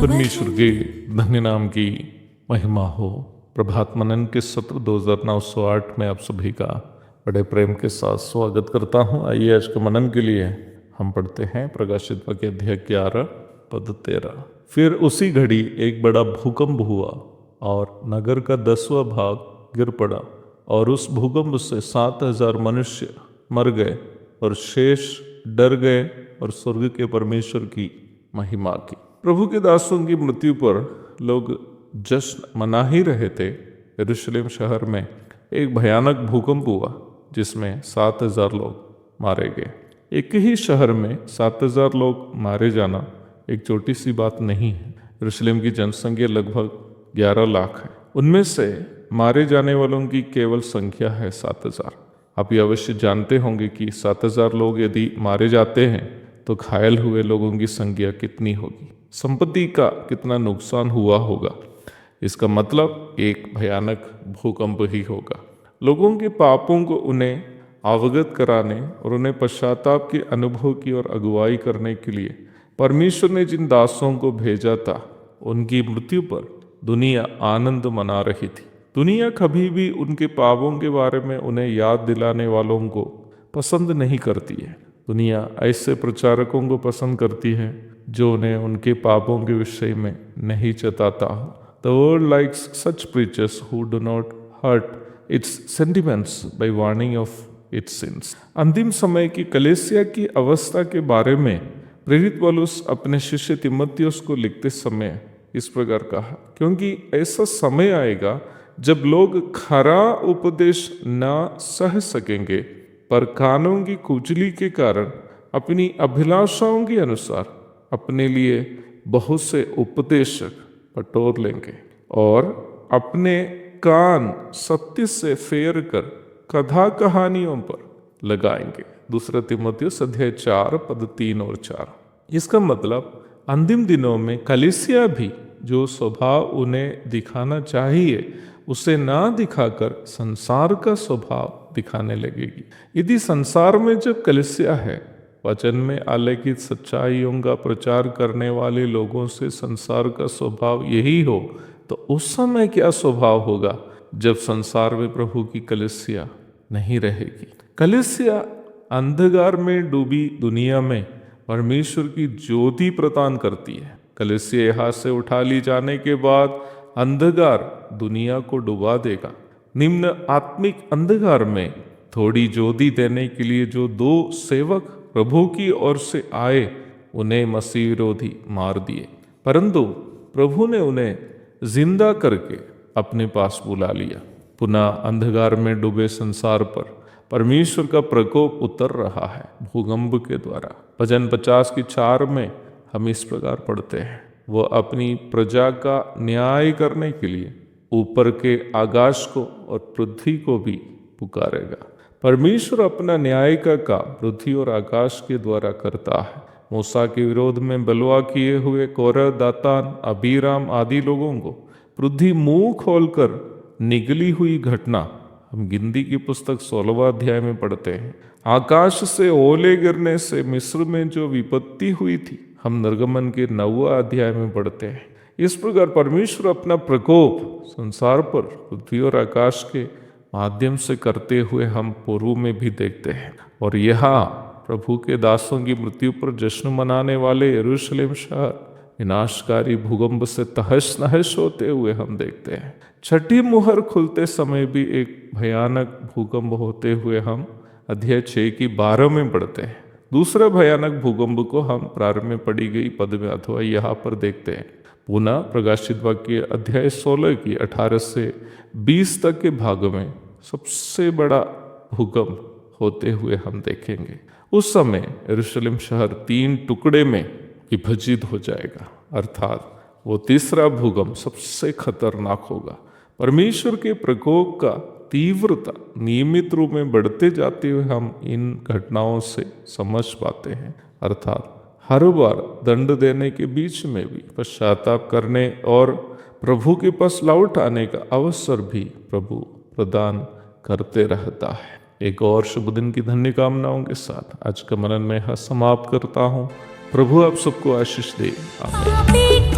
परमेश्वर के धन्य नाम की महिमा हो। प्रभात मनन के सत्र 2908 में आप सभी का बड़े प्रेम के साथ स्वागत करता हूं। आइए आज के मनन के लिए हम पढ़ते हैं प्रकाशित वाक्य अध्याय 11 पद 13। फिर उसी घड़ी एक बड़ा भूकंप हुआ और नगर का 10वां भाग गिर पड़ा और उस भूकंप से 7000 मनुष्य मर गए और शेष डर गए और स्वर्ग के परमेश्वर की महिमा की। प्रभु के दासों की मृत्यु पर लोग जश्न मना ही रहे थे। यरूशलेम शहर में एक भयानक भूकंप हुआ जिसमें 7000 लोग मारे गए। एक ही शहर में 7000 लोग मारे जाना एक छोटी सी बात नहीं है। यरूशलेम की जनसंख्या लगभग 11 लाख है। उनमें से मारे जाने वालों की केवल संख्या है 7000। आप ये अवश्य जानते होंगे कि 7000 लोग यदि मारे जाते हैं तो घायल हुए लोगों की संख्या कितनी होगी, संपत्ति का कितना नुकसान हुआ होगा। इसका मतलब एक भयानक भूकंप ही होगा। लोगों के पापों को उन्हें अवगत कराने और उन्हें पश्चाताप के अनुभव की ओर अगुवाई करने के लिए परमेश्वर ने जिन दासों को भेजा था, उनकी मृत्यु पर दुनिया आनंद मना रही थी। दुनिया कभी भी उनके पापों के बारे में उन्हें याद दिलाने वालों को पसंद नहीं करती है। दुनिया ऐसे प्रचारकों को पसंद करती है जो उन्हें उनके पापों के विषय में नहीं चेताता हो। The world likes such preachers who do not hurt its sentiments by warning of its sins. अंतिम समय की कलीसिया की अवस्था के बारे में प्रेरित पौलुस अपने शिष्य तीमुथियुस को लिखते समय इस प्रकार कहा, क्योंकि ऐसा समय आएगा जब लोग खरा उपदेश न सह सकेंगे पर कानों की कुचली के कारण अपनी अभिलाषाओं के अनुसार अपने लिए बहुत से उपदेशक बटोर लेंगे और अपने कान सत्य से फेर कर कथा कहानियों पर लगाएंगे। दूसरा तीमुथियुस अध्याय 4 पद 3 और 4। इसका मतलब अंतिम दिनों में कलीसिया भी जो स्वभाव उन्हें दिखाना चाहिए उसे ना दिखाकर संसार का स्वभाव दिखाने लगेगी। यदि संसार में जब कलीसिया है वचन में आलेखित सच्चाइयों का प्रचार करने वाले लोगों से संसार का स्वभाव यही हो, तो उस समय क्या स्वभाव होगा जब संसार में प्रभु की कलीसिया नहीं रहेगी। कलीसिया अंधकार में डूबी दुनिया में परमेश्वर की ज्योति प्रदान करती है। कलीसिया यहाँ से उठा ली जाने के बाद अंधकार दुनिया को डुबा देगा। निम्न आत्मिक अंधकार में थोड़ी ज्योति देने के लिए जो 2 सेवक प्रभु की ओर से आए उन्हें मसीह विरोधी मार दिए, परंतु प्रभु ने उन्हें जिंदा करके अपने पास बुला लिया। पुनः अंधकार में डूबे संसार पर परमेश्वर का प्रकोप उतर रहा है भूकंप के द्वारा। भजन 50 की 4 में हम इस प्रकार पढ़ते हैं, वह अपनी प्रजा का न्याय करने के लिए ऊपर के आकाश को और पृथ्वी को भी पुकारेगा। परमेश्वर अपना न्याय का काम पृथ्वी और आकाश के द्वारा करता है। मूसा के विरोध में बलवा किए हुए कोरह, दातान, अबीराम आदि लोगों को पृथ्वी मुंह खोलकर निगली हुई घटना हम गिनती की पुस्तक 16वां अध्याय में पढ़ते हैं। आकाश से ओले गिरने से मिस्र में जो विपत्ति हुई थी हम निर्गमन के 9वां अध्याय में पढ़ते हैं। इस प्रकार परमेश्वर अपना प्रकोप संसार पर पृथ्वी और आकाश के माध्यम से करते हुए हम पूर्व में भी देखते हैं। और यहाँ प्रभु के दासों की मृत्यु पर जश्न मनाने वाले यरूशलेम शहर विनाशकारी भूकंप से तहस नहस होते हुए हम देखते हैं। छठी मुहर खुलते समय भी एक भयानक भूकंप होते हुए हम अध्याय 6 की 12 में पढ़ते हैं। दूसरा भयानक भूकंप को हम प्रारंभ में पढ़ी गई पद में अथवा यहाँ पर देखते हैं। पुनः प्रकाशित वाक्य अध्याय 16 की 18 से 20 तक के भाग में सबसे बड़ा भूकंप होते हुए हम देखेंगे। उस समय यरूशलेम शहर 3 टुकड़े में विभाजित हो जाएगा, अर्थात वो तीसरा भूकंप सबसे खतरनाक होगा। परमेश्वर के प्रकोप का तीव्रता नियमित रूप में बढ़ते जाते हुए हम इन घटनाओं से समझ पाते हैं, अर्थात हर बार दंड देने के बीच में भी पश्चाताप करने और प्रभु के पास लौट आने का अवसर भी प्रभु प्रदान करते रहता है। एक और शुभ दिन की धन्य कामनाओं के साथ आज का मनन में समाप्त करता हूँ। प्रभु आप सबको आशीष दे। आमीन।